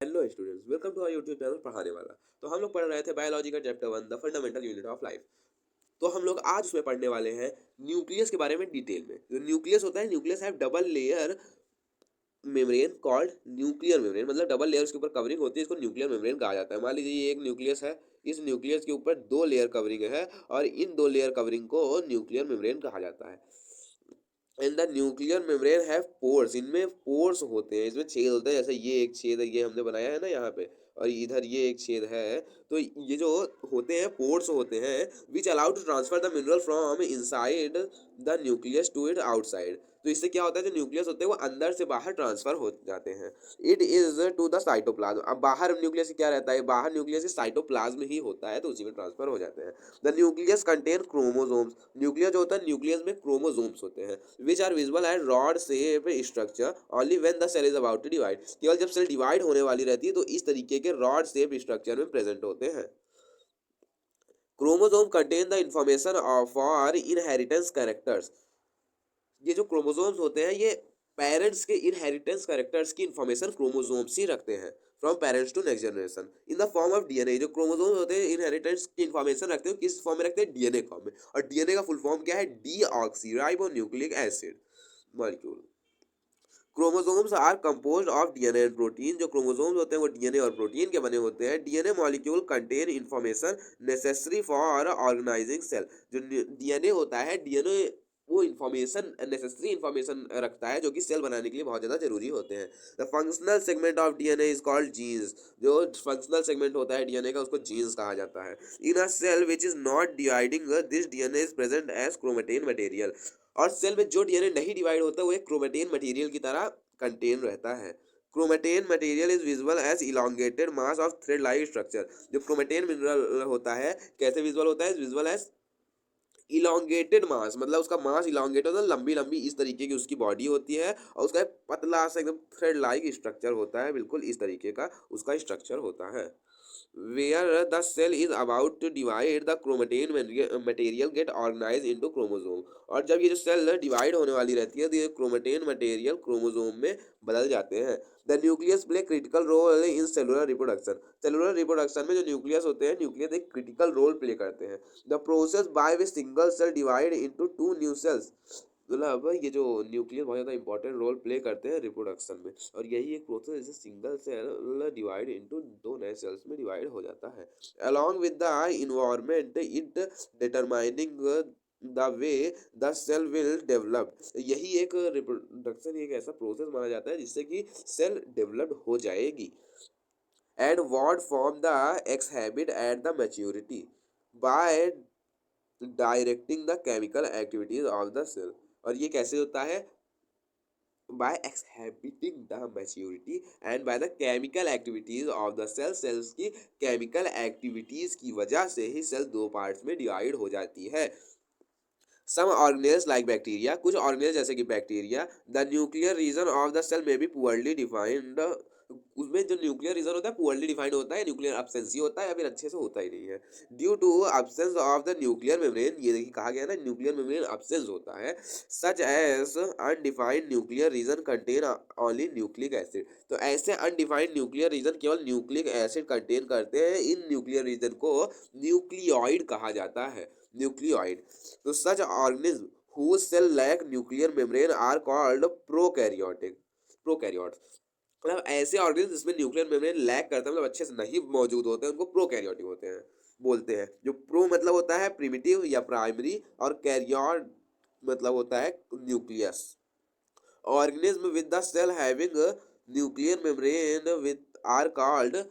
Hello students, welcome to our YouTube channel पढ़ाने वाला। तो हम लोग पढ़ रहे थे बायोलॉजी का chapter 1 the fundamental unit of life. तो हम लोग आज उसमें पढ़ने वाले हैं न्यूक्लियस के बारे में डिटेल में। जो न्यूक्लियस होता है, न्यूक्लियस है double layer membrane called nuclear membrane, मतलब डबल लेयर के ऊपर कवरिंग होती है, इसको न्यूक्लियर मेम्ब्रेन कहा जाता है। मान लीजिए ये एक न्यूक्लियस है, इस न्यूक्लियस के ऊपर दो लेयर कवरिंग है और इन दो लेयर कवरिंग को न्यूक्लियर मेम्ब्रेन कहा जाता है। And the nuclear membrane have pores, इनमें पोर्स होते हैं, इसमें छेद होते हैं। जैसे ये एक छेद है, ये हमने बनाया है ना यहाँ पे, और इधर ये एक छेद है। तो ये जो होते हैं पोर्स होते हैं which allow to transfer the mineral from inside the nucleus to it outside. तो इससे क्या होता है, जो न्यूक्लियस होते हैं वो अंदर से बाहर ट्रांसफर हो जाते हैं। It is to the cytoplasm. अब बाहर न्यूक्लियस क्या रहता है, बाहर न्यूक्लियस साइटोप्लाज्म ही होता है, तो उसी में ट्रांसफर हो जाते हैं। The nucleus contain chromosomes. Nucleus जो होता है, न्यूक्लियस में क्रोमोसोम्स होते हैं which are visible at rod shape structure only when the cell is about to divide. केवल जब सेल डिवाइड होने वाली रहती है तो इस तरीके के रॉड शेप स्ट्रक्चर में प्रेजेंट होते हैं। Chromosome contain the information for inheritance characters. ये जो क्रोमोसोम्स होते हैं ये पेरेंट्स के इनहेरिटेंस कैरेक्टर्स की इंफॉर्मेशन क्रोमोसोम्स ही रखते हैं, from parents to next generation in the form of DNA. जो क्रोमोसोम्स होते हैं इनहेरिटेंस की इंफॉर्मेशन रखते हैं, किस फॉर्म में रखते हैं, डीएनए फॉर्म में। और डीएनए का फुल फॉर्म क्या है, deoxyribonucleic acid molecule. Chromosomes are composed of DNA and protein. जो क्रोमोसोम्स होते हैं वो डीएनए और प्रोटीन के बने होते हैं। DNA molecule contain information necessary for organising cell. जो डीएनए होता है, डीएनए वो इंफॉर्मेशन नेसेसरी इंफॉर्मेशन रखता है जो कि सेल बनाने के लिए बहुत ज़्यादा जरूरी होते हैं। The functional segment of DNA is called genes. जो फंक्शनल सेगमेंट होता है डीएनए का उसको जीन्स कहा जाता है। In a cell which is not dividing this DNA is present as chromatin material. और सेल में जो डीएनए नहीं डिवाइड होता वो एक क्रोमेटिन मटेरियल की तरह कंटेन रहता है। Chromatin material is visible as elongated mass of thread like structure. जो क्रोमेटिन मिनरल होता है कैसे विजिबल होता है, विजिबल एज इलोंगेटेड मास, मतलब उसका मास इलोंगेट होता है, लंबी लंबी इस तरीके की उसकी बॉडी होती है और उसका एक पतला सा एकदम थ्रेड लाइक स्ट्रक्चर होता है, बिल्कुल इस तरीके का उसका स्ट्रक्चर होता है। Where the cell is about to divide, the chromatin material get organized into chromosome। और जब ये जो सेल डिवाइड होने वाली रहती है तो ये क्रोमेटिन मटेरियल क्रोमोसोम में बदल जाते हैं। The nucleus play critical role in cellular reproduction. Cellular reproduction में जो न्यूक्लियस होते हैं, न्यूक्लियस एक क्रिटिकल रोल प्ले करते हैं। The process by which single cell divide into two new cells. मतलब ये जो न्यूक्लियस बहुत ज़्यादा इंपॉर्टेंट रोल प्ले करते हैं रिप्रोडक्शन में, और यही एक प्रोसेस जैसे सिंगल सेल डिवाइड इनटू दो नए सेल्स में डिवाइड हो जाता है। Along with the environment it determining the way the cell will develop. यही एक रिप्रोडक्शन एक ऐसा प्रोसेस माना जाता है जिससे कि सेल डेवलप्ड हो जाएगी। And what form the exhibit at the maturity by directing the chemical activities of the cell. और ये कैसे होता है, by exhibiting the maturity and by the chemical activities of the cell। cells की chemical activities की वजह से ही सेल दो पार्ट्स में डिवाइड हो जाती है। सम ऑर्गेनेल्स लाइक बैक्टीरिया, कुछ ऑर्गेनेल्स जैसे कि bacteria, the nuclear region of the cell में बी पुअरली डिफाइंड। उसमें जो न्यूक्लियर रीजन होता है पुअरली डिफाइंड होता है, न्यूक्लियर एब्सेंस ही होता है या फिर अच्छे से होता ही नहीं है। Due to absence of the nuclear membrane, ये देखिए कहा गया है ना न्यूक्लियर मेम्ब्रेन एब्सेंस होता है। Such as undefined nuclear region contain only nucleic acid. तो ऐसे अनडिफाइंड न्यूक्लियर रीजन केवल न्यूक्लिक एसिड कंटेन करते हैं। इन न्यूक्लियर रीजन को न्यूक्लियोइड कहा जाता है, न्यूक्लियोइड। तो such organism whose cell lack nuclear membrane are called prokaryotic prokaryotes। मतलब ऐसे ऑर्गेनिज्म जिसमें न्यूक्लियर मेम्ब्रेन लैक करता है, मतलब अच्छे से नहीं मौजूद होते हैं, उनको प्रोकैरियोटिक होते हैं बोलते हैं। जो प्रो मतलब होता है प्रिमिटिव या प्राइमरी, और कैरियोट मतलब होता है nucleus. Organism with the cell having nuclear membrane with are called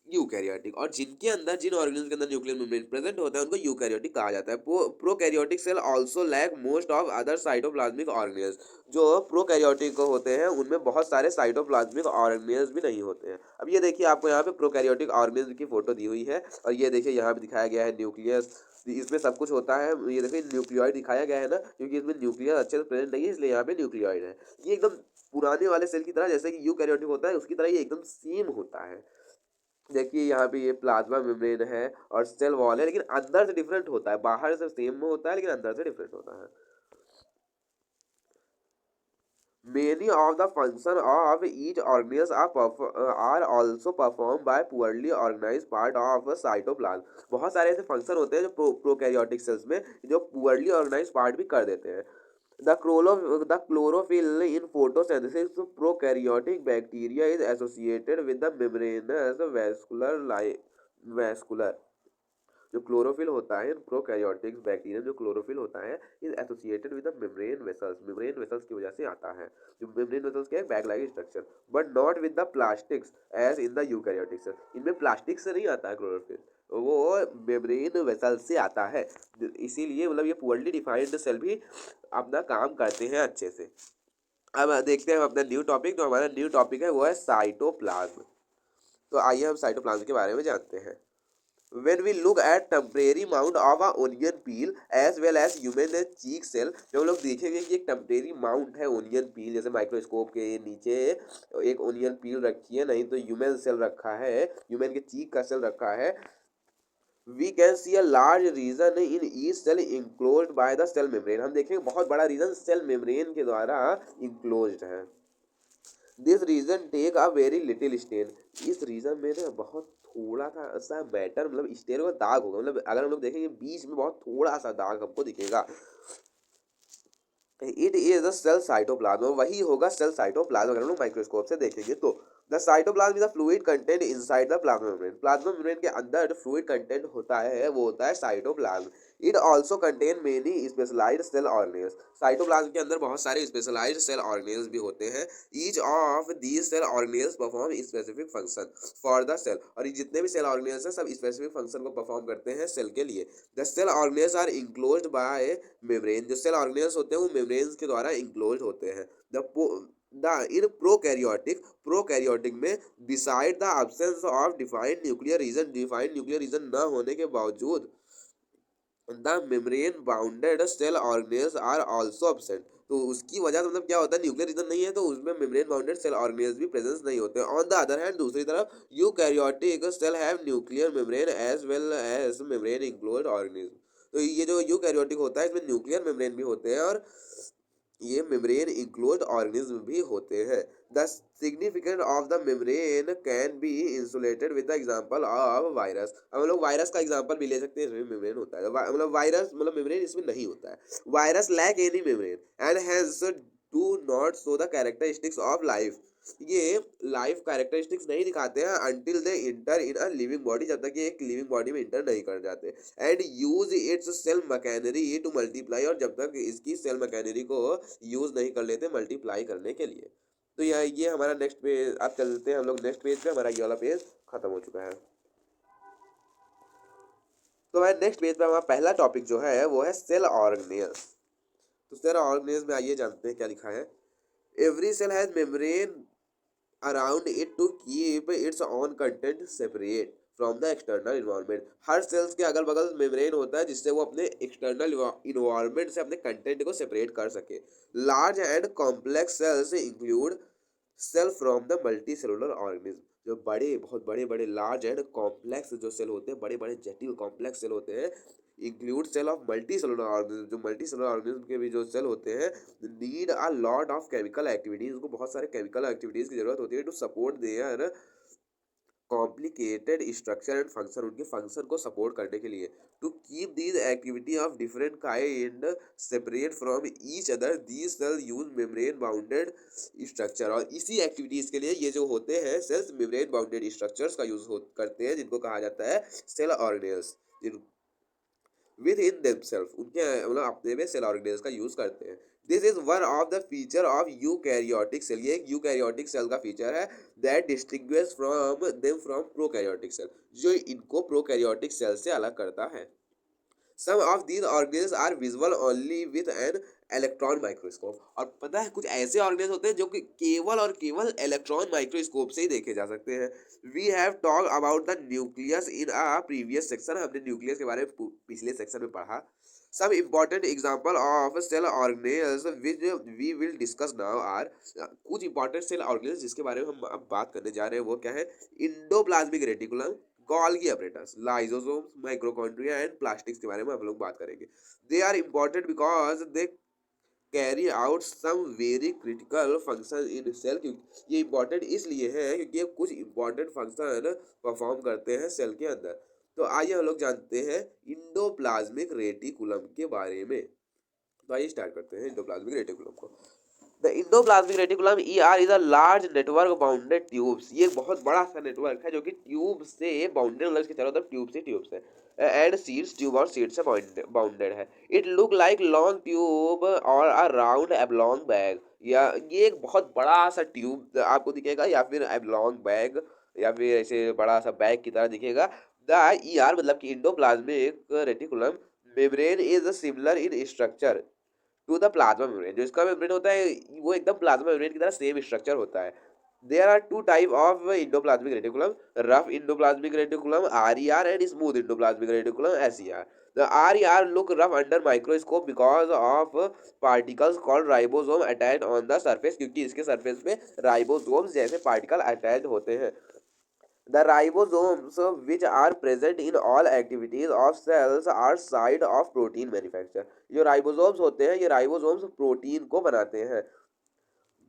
eukaryotic. और जिनके अंदर, जिन ऑर्गेनिज्म के अंदर न्यूक्लियर मेम्ब्रेन प्रेजेंट होता है उनको यूकैरियोटिक कहा जाता है। Prokaryotic cell also lack most of other cytoplasmic organelles. जो प्रोकैरियोटिक होते हैं उनमें बहुत सारे साइटोप्लाज्मिक ऑर्गेनेल्स भी नहीं होते हैं। अब ये देखिए आपको यहाँ पे प्रोकैरियोटिक ऑर्गेनिज्म की फोटो दी हुई है, और ये देखिए यहाँ पे दिखाया गया है न्यूक्लियस, इसमें सब कुछ होता है। ये देखिए न्यूक्लियोइड दिखाया गया है ना, क्योंकि इसमें न्यूक्लियस अच्छे से प्रेजेंट नहीं है इसलिए यहाँ पे न्यूक्लियोइड है। ये एकदम पुराने वाले सेल की तरह, जैसे कि यूकैरियोटिक होता है उसकी तरह ये एकदम सेम होता है। देखिए यहाँ पे ये प्लाज्मा मेम्ब्रेन है और सेल वॉल है, लेकिन अंदर से डिफरेंट होता है। बाहर से सेम में होता है लेकिन अंदर से डिफरेंट होता है। Many of the functions of each organism are also performed by poorly organized part of a cytoplasm. बहुत सारे ऐसे फंक्शन होते हैं जो प्रोकैरियोटिक सेल्स में जो पुअरली ऑर्गेनाइज पार्ट भी कर देते हैं. The chlorophyll in photosynthesis prokaryotic bacteria is associated with the membranous vascular जो क्लोरोफिल होता है प्रोकैरियोटिक बैक्टीरिया जो क्लोरोफिल होता है is associated with the membrane vessels की वजह से आता है. जो मेम्ब्रेन वेसल्स क्या है bag like structure but not with the plastics as in the eukaryotic cell. इनमें प्लास्टिक से नहीं आता है क्लोरोफिल, वो मेम्ब्रेन वेसल से आता है. इसीलिए मतलब ये पुअरली डिफाइंड सेल भी अपना काम करते हैं अच्छे से. अब देखते हैं अपना न्यू टॉपिक. जो हमारा न्यू टॉपिक है वो है साइटोप्लाज्म. तो आइए हम साइटोप्लाज्म के बारे में जानते हैं. When we look at temporary mound of a onion peel as well as human cheek cell, जब हम लोग देखेंगे कि एक टेम्परेरी माउंट है ओनियन पील, जैसे माइक्रोस्कोप के नीचे एक ओनियन पील रखी है, नहीं तो ह्यूमन सेल रखा है, ह्यूमन के चीक का सेल रखा है. We can see a large region in each cell enclosed by the cell membrane. हम देखेंगे बहुत बड़ा रीजन सेल मेम्ब्रेन के द्वारा इंक्लोज्ड है. This region take a very little stain. इस रीजन में ना बहुत थोड़ा सा मैटर मतलब स्टेन का दाग होगा. मतलब अगर हम लोग देखेंगे बीच में बहुत थोड़ा सा दाग हमको दिखेगा. It is the cell cytoplasm. वही होगा सेल साइटोप्लाज्म अगर हम लोग माइक्रोस्कोप से देखेंगे तो. The cytoplasm is the fluid content inside the plasma membrane. Plasma membrane के अंदर जो फ्लूइड कंटेंट होता है वो होता है cytoplasm. It also contain many specialised cell organelles. Cytoplasm के अंदर बहुत सारे स्पेशलाइज्ड सेल ऑर्गेनेल्स भी होते हैं. Each of these cell organelles perform specific function for the cell. और ये जितने भी सेल ऑर्गेनेल्स हैं सब स्पेसिफिक फंक्शन को परफॉर्म करते हैं सेल के लिए. The cell organelles are enclosed by membrane. जो सेल ऑर्गेनेल्स होते हैं वो मेम्ब्रेन के द्वारा इंक्लोज्ड होते हैं. इन प्रोकैरियोटिक में beside the absence of defined nuclear region न होने के बावजूद the membrane bounded cell organelles are also absent. तो उसकी वजह से मतलब क्या होता है न्यूक्लियर रीजन नहीं है तो उसमें मेम्ब्रेन बाउंडेड सेल ऑर्गेनेल्स भी प्रेजेंस नहीं होते. ऑन द अदर हैंड दूसरी तरफ eukaryotic cell have nuclear membrane as well as membrane enclosed organism. तो ये जो यूकैरियोटिक होता है इसमें न्यूक्लियर मेम्ब्रेन भी होते हैं और ये मेम्ब्रेन इंक्लोज्ड ऑर्गेनिज्म भी होते हैं. The significant of the membrane can be insulated with the example of virus. हम लोग वायरस का एग्जांपल भी ले सकते हैं. इसमें मेम्ब्रेन होता है मतलब वायरस मतलब मेम्ब्रेन इसमें नहीं होता है. Virus lack any membrane and has do not show the characteristics of life. ये लाइफ कैरेक्टरिस्टिक्स नहीं दिखाते हैं until they enter in a living body, जब तक ये एक लिविंग बॉडी में इंटर नहीं कर जाते. And use its cell machinery to multiply. और जब तक इसकी सेल मैकेनरी को यूज नहीं कर लेते मल्टीप्लाई करने के लिए. तो ये हमारा नेक्स्ट पेज. अब चलते हैं हम लोग नेक्स्ट पेज पे. हमारा ये वाला पेज खत्म हो चुका है. तो हमारे नेक्स्ट पेज पे हमारा पहला टॉपिक जो है वो है सेल ऑर्गेनेल्स. तो सेल ऑर्गेनेल्स में आइए जानते हैं क्या लिखा है. Every cell has membrane around it to keep its own content separate from the external environment. हर सेल्स के अगल बगल मेम्ब्रेन होता है जिससे वो अपने एक्सटर्नल इन्वायरमेंट से अपने कंटेंट को सेपरेट कर सके. Large and complex cells include cell from the multi cellular organism. जो बहुत बड़े लार्ज एंड कॉम्प्लेक्स जो सेल होते हैं, बड़े जटिल कॉम्प्लेक्स सेल होते हैं, include cell of multi cellular organism. जो मल्टी सेलुलर ऑर्गेनिज्म के भी जो सेल होते हैं need a lot of chemical activities. उनको बहुत सारे केमिकल एक्टिविटीज की जरूरत होती है to support their complicated structure and function. उनके फंक्शन को सपोर्ट करने के लिए to keep these activity of different kind separate from each other these cell use membrane bounded structure. और इसी एक्टिविटीज के लिए ये जो होते हैं सेल्स मेम्ब्रेन बाउंडेड स्ट्रक्चर्स का यूज करते हैं जिनको कहा जाता है cell organelles. Within themselves उनके मतलब अपने में सेल ऑर्गेनेल्स का यूज करते हैं. This is one of the feature of eukaryotic cell. ये एक यूकैरियोटिक सेल का फीचर है that distinguish from them from prokaryotic cell, जो इनको प्रोकैरियोटिक सेल से अलग करता है. Some of these organelles are visible only with an electron microscope. और पता है कुछ ऐसे ऑर्गेनेल्स होते हैं जो कि केवल और केवल इलेक्ट्रॉन माइक्रोस्कोप से ही देखे जा सकते हैं. We have talk about the nucleus in a previous section. हमने न्यूक्लियस के बारे में पिछले सेक्शन में पढ़ा. Some important example of cell organelles which we will discuss now are कुछ important cell organelles जिसके बारे में हम अब बात करने जा रहे हैं वो क्या है. Endoplasmic reticulum, Golgi apparatus, lysosomes, mitochondria and plastics के बारे में हम लोग बात करेंगे. They are important because they carry out some very critical function in cell. क्योंकि ये इंपॉर्टेंट इसलिए है क्योंकि ये कुछ इंपॉर्टेंट फंक्शन परफॉर्म करते हैं सेल के अंदर। तो आइए हम लोग जानते हैं इंडोप्लाज्मिक रेटिकुलम के बारे में। तो आइए स्टार्ट करते हैं इंडोप्लाज्मिक रेटिकुलम को। The endoplasmic reticulum ER is a large network bounded tubes. ये एक बहुत बड़ा सा नेटवर्क है जो कि ट्यूब से बाउंडेड, मतलब इसके चारों तरफ ट्यूब से एंड सीड्स, ट्यूब और सीड से बाउंडेड है। It look like long tube और अ राउंड एबलॉन्ग बैग। या ये एक बहुत बड़ा सा ट्यूब आपको दिखेगा, या फिर एबलॉन्ग बैग, या फिर ऐसे बड़ा सा बैग की तरह दिखेगा। द ईआर मतलब कि endoplasmic reticulum membrane is similar in structure to the plasma membrane. जो इसका मेम्ब्रेन होता है वो एकदम प्लाज्मा मेम्ब्रेन की तरह सेम स्ट्रक्चर होता है। There are two type of endoplasmic reticulum, rough endoplasmic reticulum RER and smooth endoplasmic reticulum SER। The RER look rough under microscope because of particles called ribosome attached on the surface, क्योंकि इसके surface पे ribosomes जैसे particle attach होते हैं। The ribosomes, which are present in all activities of cells, are side of protein manufacture। जो ribosomes होते हैं ये राइबोसोम्स प्रोटीन को बनाते हैं।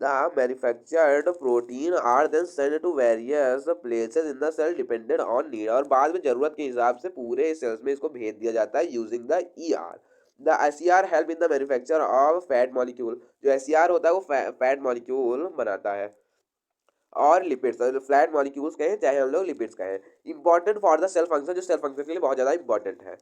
The manufactured protein are then sent to various places in the cell dependent on need। और बाद में जरूरत के हिसाब से पूरे सेल्स में इसको भेज दिया जाता है using the ER। The SER help in the manufacture of fat molecule। जो SER होता है वो फैट मॉलिक्यूल बनाता है। और लिपिड्स, फ्लैट मॉलिक्यूल्स कहें चाहे हम लोग लिपिड्स कहें। Important for the cell function, जो सेल फंक्शन के लिए बहुत ज़्यादा इंपॉर्टेंट है।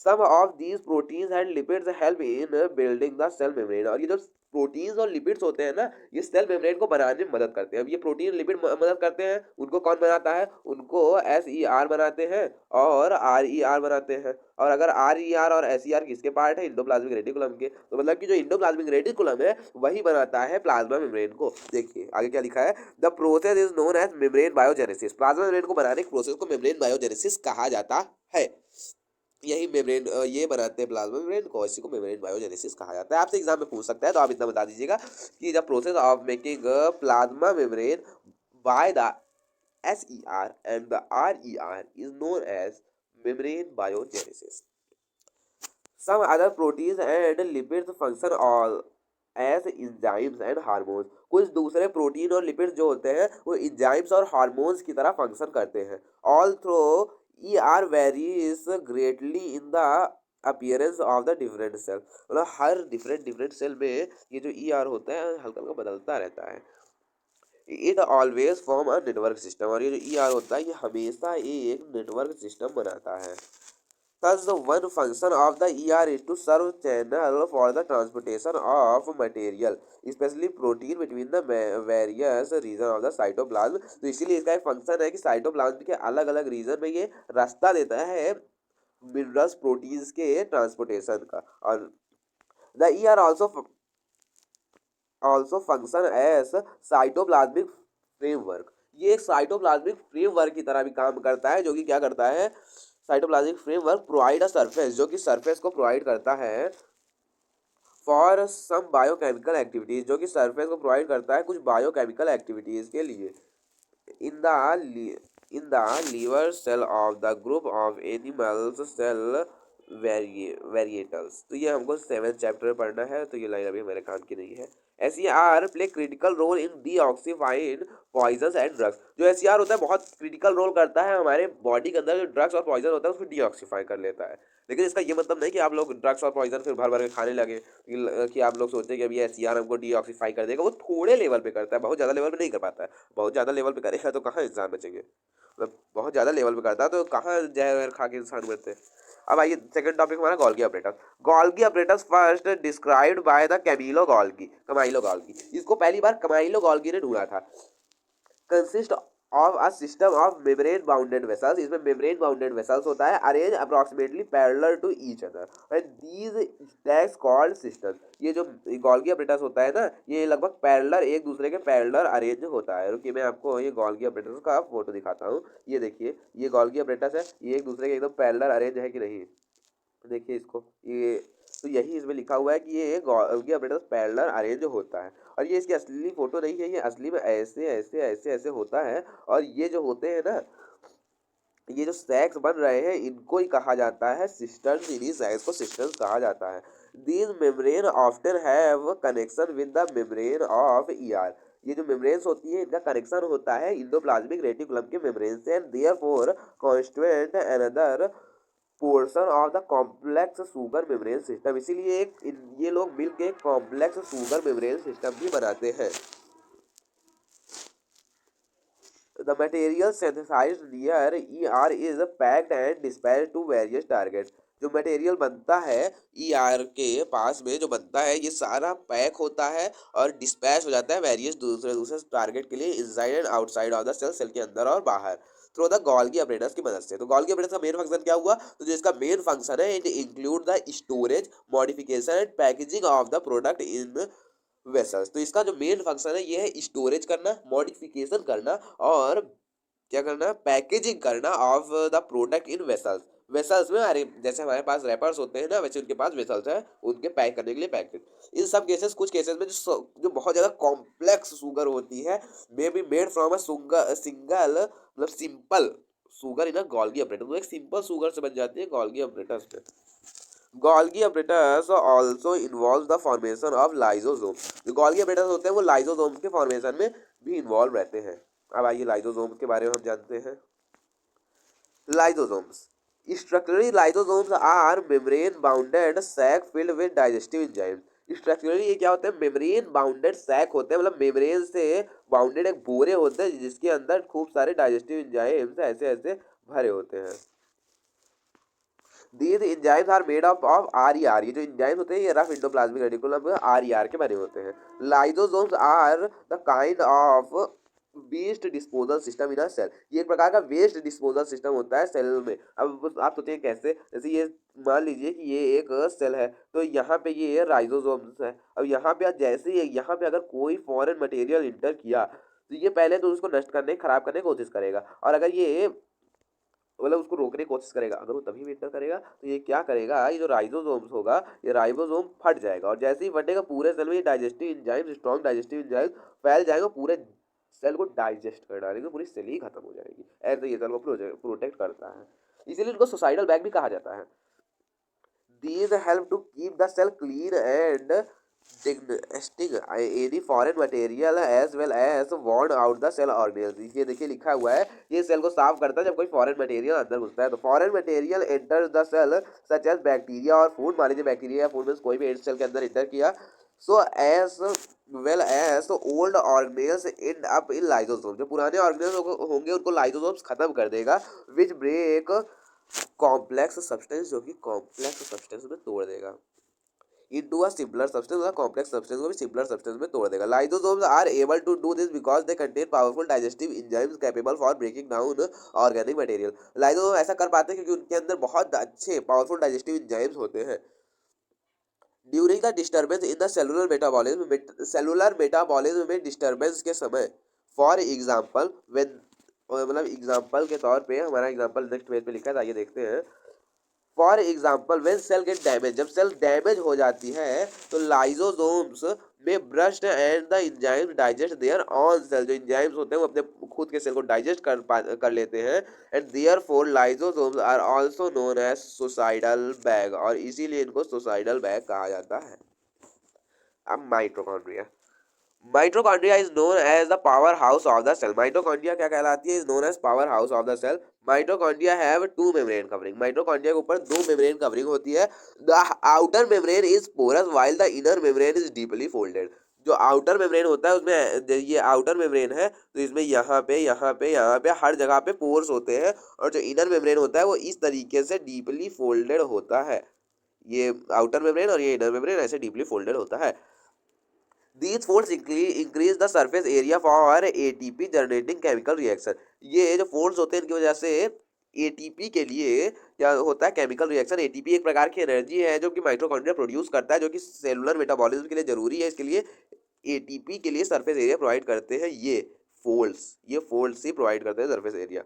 Some of these proteins and lipids help in building the cell membrane. और ये जो प्रोटीन्स और लिपिड्स होते हैं ना, ये सेल मेम्ब्रेन को बनाने में मदद करते हैं। अब ये प्रोटीन लिपिड मदद करते हैं, उनको कौन बनाता है? उनको SER बनाते हैं और RER बनाते हैं। और अगर RER और SER किसके पार्ट है? इंडोप्लाज्मिक रेटिकुलम के। तो मतलब कि जो इंडोप्लाज्मिक रेटिकुलम है वही बनाता है प्लाज्मा मेम्ब्रेन को। देखिए आगे क्या लिखा है, the process is known as membrane biogenesis. Plasma membrane को बनाने के प्रोसेस को मेम्ब्रेन बायोजेनेसिस कहा जाता है। यही मेम्ब्रेन ये बनाते हैं प्लाज्मा मेम्ब्रेन को, इसी को मेम्ब्रेन बायोजेनेसिस कहा जाता है। आपसे एग्जाम में पूछ सकता है, तो आप इतना बता दीजिएगा कि the process of making plasma membrane by the SER and the RER is known as membrane biogenesis। Some other proteins and lipids function all as enzymes and hormones। कुछ दूसरे प्रोटीन और लिपिड्स जो होते हैं वो एंजाइम्स और hormones की तरह फंक्शन करते हैं। Although ER varies greatly in the appearance of the different cell. मतलब हर डिफरेंट सेल में ये जो ER होता है हल्का हल्का बदलता रहता है। It always form a network system. और ये जो ER होता है ये हमेशा एक नेटवर्क सिस्टम बनाता है। Thus, the one function of the ER is to serve channel for the transportation of material, especially protein between the various region of the cytoplasm। तो इसीलिए इसका एक फंक्शन है कि साइटोप्लाज्म के अलग अलग रीजन में ये रास्ता देता है मिनरल्स प्रोटीन्स के ट्रांसपोर्टेशन का। और the ER also function as cytoplasmic framework. ये एक साइटोप्लाज्मिक फ्रेमवर्क की तरह भी काम करता है, जो कि क्या करता है? Cytoplasmic framework provide a surface, जो कि सरफेस को प्रोवाइड करता है फॉर सम बायोकेमिकल एक्टिविटीज, जो कि सरफेस को प्रोवाइड करता है कुछ बायोकेमिकल एक्टिविटीज के लिए। In the in the liver cell of the group of animals cell varietals. तो ये हमको 7th चैप्टर में पढ़ना है, तो ये लाइन अभी हमारे काम की नहीं है। SER play critical role in detoxifying poisons and drugs. जो SER होता है बहुत क्रिटिकल रोल करता है हमारे बॉडी के अंदर, जो ड्रग्स और पॉइजन होता है उसको डीऑक्सीफाई कर लेता है। लेकिन इसका ये मतलब नहीं कि आप लोग ड्रग्स और पॉइजन फिर भर भर के खाने लगे, कि आप लोग सोचते हैं कि अभी SER हमको डीऑक्सीफाई कर देगा। वो थोड़े लेवल पे करता है, बहुत ज़्यादा लेवल पे नहीं कर पाता है। बहुत ज़्यादा लेवल पे करेगा तो कहाँ इंसान बचेंगे? मतलब बहुत ज़्यादा लेवल पे करता है तो कहाँ जहर खा के इंसान मरते हैं। अब आइए सेकंड टॉपिक हमारा Golgi apparatus. Golgi apparatus first described by the Camillo Golgi. इसको पहली बार कमाइलो गोल्गी ने ढूंढा था। Consist of a system of membrane bounded vessels. इसमें मेम्ब्रेन बाउंडेड वेसल्स होता है, arrange approximately parallel to each other and these stacks called sisters. ये जो गोल्गी ऑपरेटस होता है ना, ये लगभग पैरेलल, एक दूसरे के पैरेलल अरेंज होता है। रुकिए मैं आपको ये गोल्गी ऑपरेटस का फोटो दिखाता हूँ। ये देखिए ये गोल्गी ऑपरेटस है, ये एक दूसरे के एकदम पैरेलल अरेंज है कि नहीं? देखिए इसको, ये तो यही इसमें लिखा हुआ है कि ये गोल्गी ऑपरेटस पैरेलल अरेंज होता है। और ये इसकी असली फोटो नहीं है, ये असली में ऐसे ऐसे ऐसे ऐसे होता है। और ये जो होते हैं ना, ये जो सैक्स बन रहे हैं इनको ही कहा जाता है सिस्टर्स। इन्हीं सैक्स को सिस्टर्स कहा जाता है। These membrane often have connection with the membrane of ER. ये जो मेम्ब्रेन्स होती है इनका कनेक्शन होता है इंडोप्लाज्मिक रेटिकुलम के मेम्ब्रेन से, and therefore constituent another portion of the complex sugar membrane system. इसीलिए ये लोग मिलकर कॉम्प्लेक्स सुगर मेम्ब्रेन सिस्टम भी बनाते हैं। The material synthesized near ER is packed and dispatched to various targets. जो मटेरियल बनता है ER के पास में जो बनता है ये सारा पैक होता है और डिस्पैच हो जाता है वेरियस दूसरे दूसरे टारगेट के लिए inside and outside of the cell, cell के अंदर और बाहर, थ्रू द गोल्गी अपरेटस की मदद से। तो गोल्गी अपरेटस का मेन फंक्शन क्या हुआ? तो जो इसका मेन फंक्शन है it include the storage, modification and packaging of the product in vessels. तो इसका जो मेन फंक्शन है ये है स्टोरेज करना, मॉडिफिकेशन करना और क्या करना, पैकेजिंग करना of the product in vessels. Vessels में अरे जैसे हमारे पास रैपर्स होते हैं ना, वैसे उनके पास वेसल्स है, उनके पैक करने के लिए पैकेट। इन सब केसेस, कुछ केसेस में जो बहुत ज़्यादा कॉम्प्लेक्स शुगर होती है may be made from a single मतलब simple sugar in a Golgi apparatus. तो एक सिंपल शुगर से बन जाती है गोल्गी अपरेटस में। Golgi apparatus also involve the formation of lysosome. जो गोल्गी अपरेटस होते हैं वो लाइजोसोम के फॉर्मेशन में भी इन्वॉल्व रहते हैं। अब आइए लाइजोसोम के बारे में हम जानते हैं। Lysosomes structurally, lysosomes are membrane bounded sac filled with digestive enzymes. Structurally ये क्या होते हैं? मेम्ब्रेन बाउंडेड सैक होते हैं, मतलब मेम्ब्रेन से बाउंडेड एक बोरे होते हैं जिसके अंदर खूब सारे डाइजेस्टिव एंजाइम्स ऐसे ऐसे भरे होते हैं। These enzymes are made up of RER। ये जो एंजाइम्स होते हैं ये रफ एंडोप्लाज्मिक रेटिकुलम RER के बने होते हैं। Lysosomes are the kind of waste disposal system in a cell. ये एक प्रकार का वेस्ट डिस्पोजल सिस्टम होता है सेल में। अब आप सोचें कैसे, जैसे ये मान लीजिए कि ये एक सेल है, तो यहाँ पे ये राइजोसोम्स है। अब यहाँ पे जैसे ही यहाँ पे अगर कोई फॉरेन मटेरियल इंटर किया तो ये पहले तो उसको नष्ट करने, खराब करने की कोशिश करेगा, और अगर ये मतलब उसको रोकने की कोशिश करेगा, अगर वो तभी विंटर करेगा तो ये क्या करेगा, ये जो राइजोसोम्स होगा ये राइबोसोम फट जाएगा, और जैसे ही फटेगा पूरे सेल में ये digestive enzyme, strong digestive enzyme फैल जाएगा, पूरे सेल को डाइजेस्ट कर डालेंगे, पूरी सेल ही खत्म हो जाएगी। ऐसे ये सेल को प्रोटेक्ट करता है, इसीलिए इनको सुसाइडल बैग भी कहा जाता है। These help to keep the cell clean and digesting any foreign material as well as warn out the cell organelles। ये देखिए लिखा हुआ है, ये सेल को साफ करता है जब कोई फॉरेन मटेरियल अंदर घुसता है। तो foreign material enters the cell such as bacteria और फूड। मान लीजिए बैक्टीरिया या फूड में कोई भी सेल के अंदर एंटर किया, so as well as old organelles end up in lysosome. जो पुराने ऑर्गेनेल्स होंगे उनको लाइजोसोम्स खत्म कर देगा, विच ब्रेक कॉम्प्लेक्स सब्सटेंस, जो कि कॉम्प्लेक्स सब्सटेंस में तोड़ देगा into a simpler substance, मतलब कॉम्प्लेक्स सब्सटेंस को भी सिंपलर सब्सटेंस में तोड़ देगा। Lysosomes are able to do this because they contain powerful digestive enzymes capable for breaking down organic material. Lysosome ऐसा कर पाते हैं क्योंकि उनके अंदर बहुत अच्छे पावरफुल डाइजेस्टिव एंजाइम्स होते हैं। During the disturbance in the cellular metabolism में डिस्टर्बेंस के समय, फॉर एग्जाम्पल व्हेन, मतलब एग्जाम्पल के तौर पे हमारा एग्जाम्पल नेक्स्ट पेज पे लिखा है, आइए देखते हैं। For example when cell get damage, जब सेल डैमेज हो जाती है तो lysosomes may burst and the enzymes digest their own cell. जो एंजाइम्स होते हैं वो अपने खुद के सेल को डाइजेस्ट कर लेते हैं, and therefore lysosomes are also known as suicidal bag, और इसीलिए इनको सुसाइडल बैग कहा जाता है। अब mitochondria, mitochondria is known as the powerhouse of the cell. Mitochondria क्या कहलाती है? Is known as powerhouse of the cell. Mitochondria have two membrane covering. Mitochondria के ऊपर दो मेम्ब्रेन कवरिंग होती है। The outer membrane is porous while the inner membrane is deeply folded. जो outer membrane होता है उसमें, ये आउटर मेम्ब्रेन है तो इसमें यहाँ पे यहाँ पे यहाँ पे हर जगह पे पोर्स होते हैं, और जो इनर मेम्ब्रेन होता है वो इस तरीके से डीपली फोल्डेड होता है। ये आउटर मेम्ब्रेन और ये इनर मेम्ब्रेन ऐसे डीपली फोल्डेड होता है। These folds increase the surface area for ATP generating chemical reaction। ये जो folds होते हैं इनकी वजह से ATP के लिए क्या होता है? Chemical reaction. ATP एक प्रकार की एनर्जी है जो कि माइटोकॉन्ड्रिया प्रोड्यूस करता है, जो कि सेलुलर मेटाबॉलिज्म के लिए जरूरी है। इसके लिए ATP के लिए सरफेस एरिया प्रोवाइड करते हैं ये फोल्ड्स ही प्रोवाइड करते हैं surface area.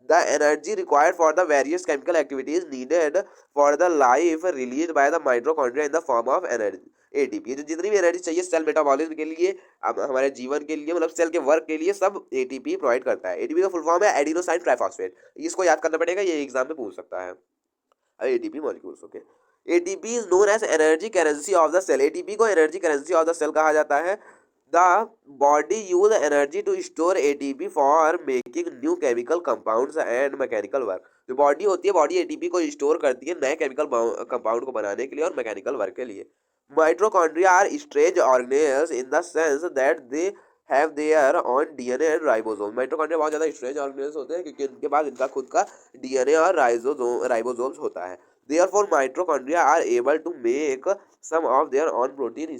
The energy required for the various chemical activities needed for the life released by the mitochondria in the form of energy ATP। जो जितनी भी एनर्जी चाहिए सेल मेटाबॉलिज्म के लिए, अब हमारे जीवन के लिए, मतलब सेल के वर्क के लिए, सब ATP प्रोवाइड करता है। ATP का फुल फॉर्म है एडिनोसाइन ट्राइफॉस्फेट। इसको याद करना पड़ेगा, ये एग्जाम में पूछ सकता है। ATP molecules, okay. ATP is known as energy currency of the cell. ATP को energy currency of the cell कहा जाता है। The body use energy to store ATP for making new chemical compounds and mechanical work. जो body होती है, body ATP को store करती है नए केमिकल कंपाउंड को बनाने के लिए और मैकेनिकल वर्क के लिए। Mitochondria are strange organelles in the sense that they have their own DNA and ribosome. Mitochondria बहुत ज़्यादा स्ट्रेंज ऑर्गेनेल्स होते हैं क्योंकि इनके पास इनका खुद का डीएनए और राइबोसोम्स होता है। Therefore, mitochondria are able to make some of their own protein।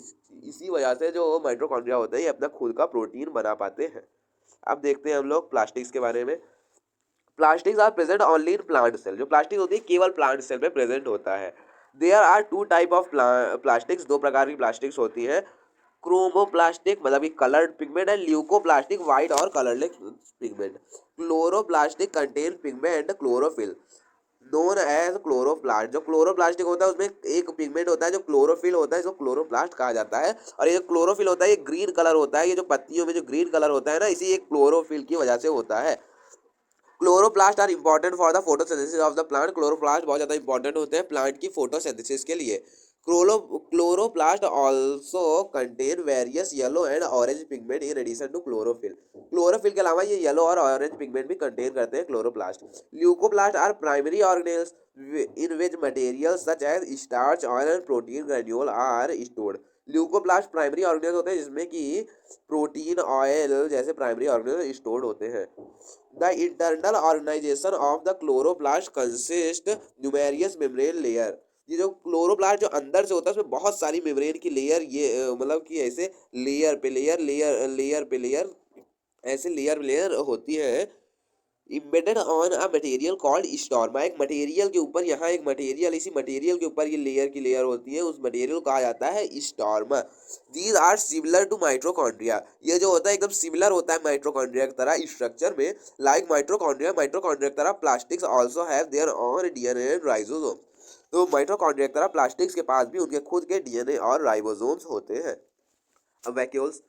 इसी वजह से जो माइटोकॉन्ड्रिया होते हैं ये अपना खुद का प्रोटीन बना पाते हैं। अब देखते हैं हम लोग प्लास्टिक्स के बारे में। Plastics are present only in plant cell. जो प्लास्टिक होती है केवल प्लांट सेल में प्रेजेंट होता है। There are two type of plastics. दो प्रकार की प्लास्टिक्स होती है। क्रोमोप्लास्टिक मतलब कि कलर्ड पिगमेंट है। ल्यूकोप्लास्टिक वाइट और colourless pigment. Chloroplastic contain pigment chlorophyll known as chloroplast. जो क्लोरोप्लास्टिक होता है उसमें एक पिगमेंट होता है जो क्लोरोफिल होता है, जो क्लोरोप्लास्ट कहा जाता है। और ये जो क्लोरोफिल होता है ये ग्रीन कलर होता है। ये जो पत्तियों में जो ग्रीन कलर होता है ना, इसी एक क्लोरोफिल की वजह से होता है। Chloroplast are important for the photosynthesis of the plant. Chloroplast बहुत ज़्यादा इंपॉर्टेंट होते हैं प्लांट की फोटोसिंथेसिस के लिए। Chloroplast also contain various yellow and orange pigment in addition to chlorophyll. Chlorophyll के अलावा ये येलो और ऑरेंज पिगमेंट भी कंटेन करते हैं chloroplast. Leucoplast are primary organelles in which material such as starch oil and protein granule are stored. Leucoplast primary organelles होते हैं जिसमें कि प्रोटीन ऑयल जैसे प्राइमरी ऑर्गेनेल्स स्टोर्ड होते हैं। The internal organisation of the chloroplast consist numerous membrane layer. ये जो chloroplast जो अंदर से होता है उसमें बहुत सारी मेम्ब्रेन की लेयर, ये मतलब कि ऐसे लेयर पे लेयर लेयर लेयर पे लेयर ऐसे लेयर लेयर होती है। Embedded on a material called stroma. एक मटेरियल के ऊपर, यहाँ एक मटेरियल, इसी मटेरियल के ऊपर ये लेयर की लेयर होती है, उस मटेरियल को कहा जाता है stroma. These are similar to mitochondria. ये जो होता है एकदम सिमिलर होता है माइटोकॉन्ड्रिया की तरह स्ट्रक्चर में। लाइक माइटोकॉन्ड्रिया, माइटोकॉन्ड्रिया की तरह plastics also have their own DNA and ribosome. तो माइटोकॉन्ड्रिया की तरह प्लास्टिक्स के पास भी उनके खुद के डीएनए और राइबोसोम्स होते हैं। अब vacuoles.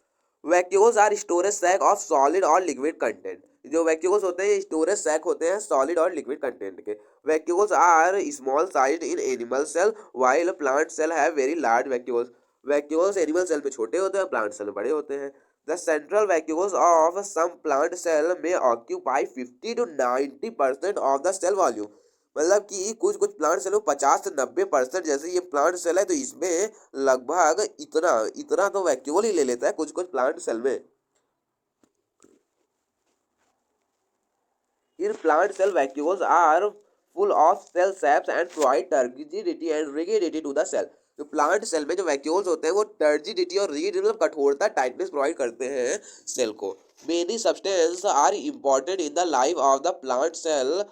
Vacuoles are storage sac of solid और लिक्विड कंटेंट। जो वैक्यूल्स होते हैं ये स्टोरेज सैक होते हैं सॉलिड और लिक्विड कंटेंट के। Vacuoles are small size in animal cell while plant cell have very large vacuoles. Vacuoles animal cell में छोटे होते हैं, प्लांट सेल में बड़े होते हैं। The central vacuoles of some plant cell में occupy 50 to 90% of the cell volume. मतलब कि कुछ कुछ प्लांट सेल में 50 से 90%, जैसे ये प्लांट सेल है तो इसमें लगभग इतना इतना तो वैक्यूल ही ले लेता है कुछ कुछ प्लांट सेल में। In plant cell vacuoles are full of cell saps and provide turgidity and rigidity to the cell. तो प्लांट सेल में जो वैक्यूल्स होते हैं वो टर्जिडिटी और रिगिडिटी मतलब कठोरता, टाइटनेस प्रोवाइड करते हैं सेल को। Many substance are important in the life of the plant cell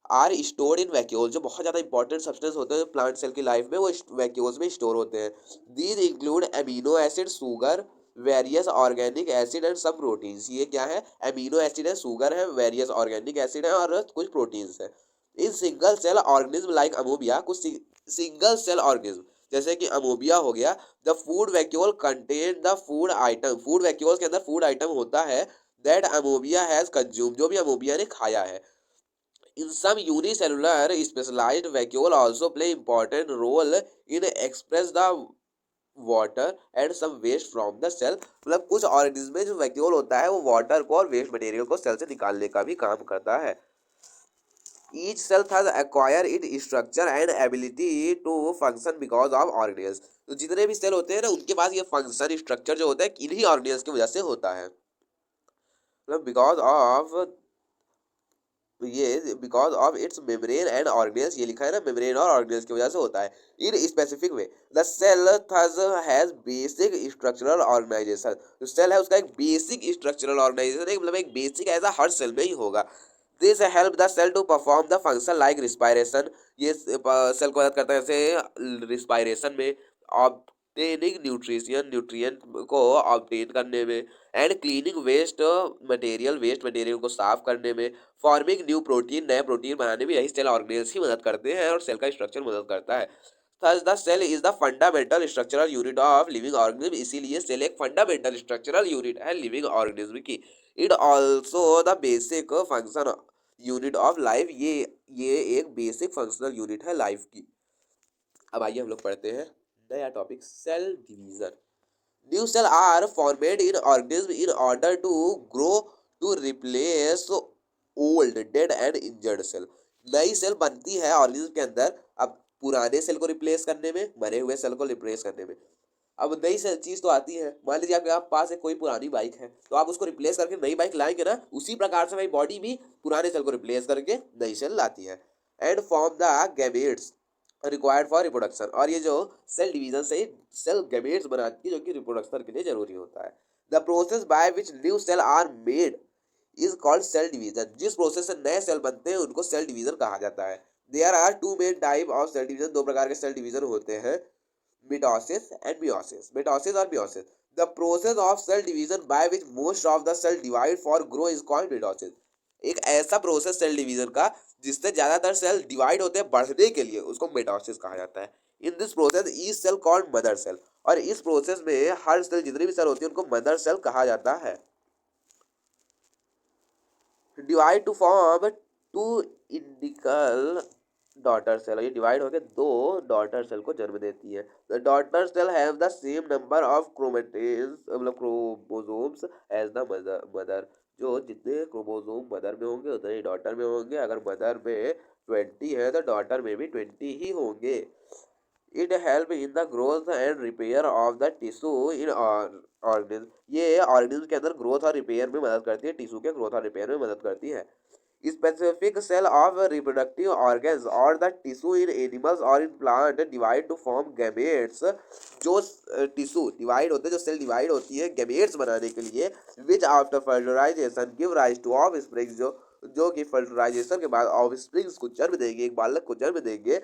are stored in vacuole. जो बहुत ज़्यादा इंपॉर्टेंट सब्सटेंस होते हैं प्लांट सेल की लाइफ में वो वैक्यूल्स में स्टोर होते हैं। These include amino acid, sugar, various organic acid and some proteins. ये क्या है? एमिनो एसिड है, शुगर है, वेरियस ऑर्गेनिक एसिड है और कुछ प्रोटीन्स है। In single cell organism like amoeba, कुछ सिंगल सेल ऑर्गेनिज्म जैसे कि अमोबिया हो गया। The food vacuole contain the food item. Food vacuole के अंदर फूड आइटम होता है दैट अमोबिया हैज कंज्यूम, जो भी अमोबिया ने खाया है। In some unicellular specialized vacuole also play important role in express the water and some waste from the cell। मतलब कुछ ऑर्गेनिज्म में जो वैक्यूल होता है वो वाटर को और वेस्ट मटेरियल को सेल से निकालने का भी काम करता है। Each cell has acquired its structure and ability to function because of organelles। तो जितने भी सेल होते हैं ना उनके पास ये फंक्शन स्ट्रक्चर जो होता है इन्हीं ऑर्गेनेल्स की वजह से होता है। मतलब बिकॉज ऑफ ये because of its membrane and organelles, ये लिखा है ना, मेम्ब्रेन और ऑर्गेनेल्स की वजह से होता है। In specific way the cell thus has basic structural organisation. जो सेल है उसका एक बेसिक स्ट्रक्चरल ऑर्गेनाइजेशन है, मतलब एक बेसिक ऐसा हर सेल में ही होगा। This help the cell to perform the function like respiration. ये सेल को मदद करता है जैसे रिस्पायरेशन में, ऑब्टेनिंग न्यूट्रिशन, न्यूट्रिएंट को ऑब्टेन करने में, and cleaning waste material, waste material को साफ करने में, फॉर्मिंग न्यू प्रोटीन, नए प्रोटीन बनाने में यही सेल ऑर्गेनेल्स ही मदद करते हैं और सेल का स्ट्रक्चर मदद करता है। Thus the cell is the fundamental structural unit of living organism। इसीलिए सेल एक फंडामेंटल स्ट्रक्चरल यूनिट है लिविंग ऑर्गेनिज्म की। It also the basic function unit of life. ये एक बेसिक फंक्शनल यूनिट है लाइफ की। अब आइए हम लोग पढ़ते हैं नया topic, cell division. New cell are formed in organism in order to grow to replace old dead and injured cell. नई सेल बनती है ऑर्गेनिज्म के अंदर, अब पुराने सेल को रिप्लेस करने में, मरे हुए सेल को रिप्लेस करने में। अब नई से चीज तो आती है, मान लीजिए आपके पास एक कोई पुरानी बाइक है, तो आप उसको रिप्लेस करके नई बाइक लाएंगे ना, उसी प्रकार से भाई बॉडी भी पुराने सेल को रिप्लेस करके नई सेल लाती है। And form the gametes required for reproduction, और ये जो सेल डिवीजन से सेल गैमेट्स बनाती है जो कि रिप्रोडक्शन के लिए जरूरी होता है। The process by which new cell are made is called cell division. जिस प्रोसेस से नए सेल बनते हैं उनको सेल डिवीजन कहा जाता है। There are two main type of cell division, दो प्रकार के सेल डिवीजन होते हैं, mitosis and meiosis, mitosis और meiosis। The process of cell division by which most of the cell divide for grow is called mitosis। एक ऐसा process cell division का जिससे ज्यादातर सेल डिवाइड होते हैं बढ़ने के लिए, उसको मेटासिस कहा जाता है। In this process each cell called mother cell, और इस प्रोसेस में हर सेल, जितनी भी सेल होती है, उनको मदर सेल कहा जाता है। Divide to form two identical daughter cell, ये डिवाइड होकर दो डॉटर सेल को जन्म देती है। The daughter cell have the same number of chromatins, मतलब क्रोमोसोम्स, एज द मदर। जो जितने क्रोमोसोम मदर में होंगे उतने ही डॉटर में होंगे। अगर मदर में 20 है तो डॉटर में भी 20 ही होंगे। It help in the growth and repair of the tissue in organism, ये ऑर्गेनिज्म के अंदर ग्रोथ और रिपेयर में मदद करती है, टिश्यू के ग्रोथ और रिपेयर में मदद करती है। Specific cell of reproductive organs or the tissue in animals or in plant divide to form gametes। जो टिश्यू डिवाइड होते हैं, जो सेल डिवाइड होती है गैमेट्स बनाने के लिए, which after fertilisation give rise to offsprings, जो कि फर्टिलाइजेशन के बाद ऑफ स्प्रिंग्स को जन्म देंगे, एक बालक को जन्म देंगे।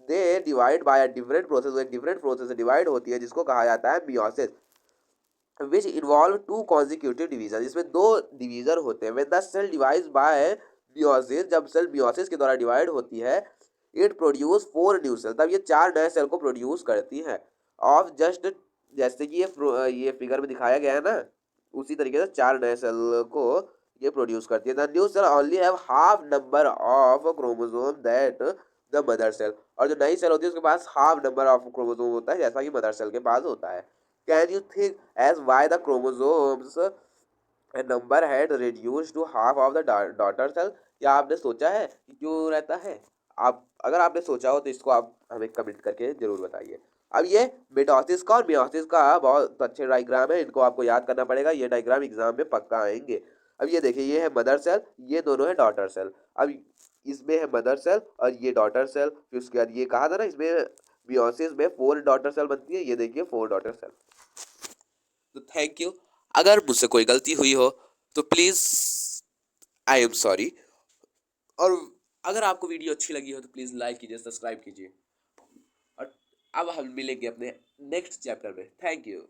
They divide by a different process, एक डिफरेंट प्रोसेस से डिवाइड होती है जिसको कहा जाता है meiosis, which involve two consecutive division, इसमें दो डिवीजन होते हैं। When the cell divides by meiosis, जब सेल मियोसिस के द्वारा डिवाइड होती है, इट प्रोड्यूस 4 न्यू सेल, तब ये 4 नए सेल को प्रोड्यूस करती है। ऑफ जस्ट, जैसे कि ये फिगर में दिखाया गया है ना, उसी तरीके से 4 नए सेल को ये प्रोड्यूस करती है। The new cell only have half number of chromosome that the mother cell, और जो नई सेल होती है उसके पास हाफ नंबर ऑफ क्रोमोसोम होता है जैसा कि मदर सेल के पास होता है। Can you think as why the chromosomes number had reduced to half of the daughter cell? क्या आपने सोचा है कि क्यों रहता है? आप अगर आपने सोचा हो तो इसको आप हमें कमेंट करके जरूर बताइए। अब ये मिटोसिस का और मियोसिस का बहुत अच्छे डायग्राम है, इनको आपको याद करना पड़ेगा, ये डायग्राम एग्जाम में पक्का आएंगे। अब ये देखिए, ये है मदर सेल, ये दोनों है डॉटर सेल। अब इसमें है मदर सेल और ये डॉटर सेल, फिर उसके बाद ये कहा था ना, इसमें मियोसिस में 4 डॉटर सेल बनती है, ये देखिए 4 डॉटर सेल। तो थैंक यू। अगर मुझसे कोई गलती हुई हो तो प्लीज, आई एम सॉरी। और अगर आपको वीडियो अच्छी लगी हो तो प्लीज लाइक कीजिए, सब्सक्राइब कीजिए। और अब हम मिलेंगे अपने नेक्स्ट चैप्टर में। Thank you.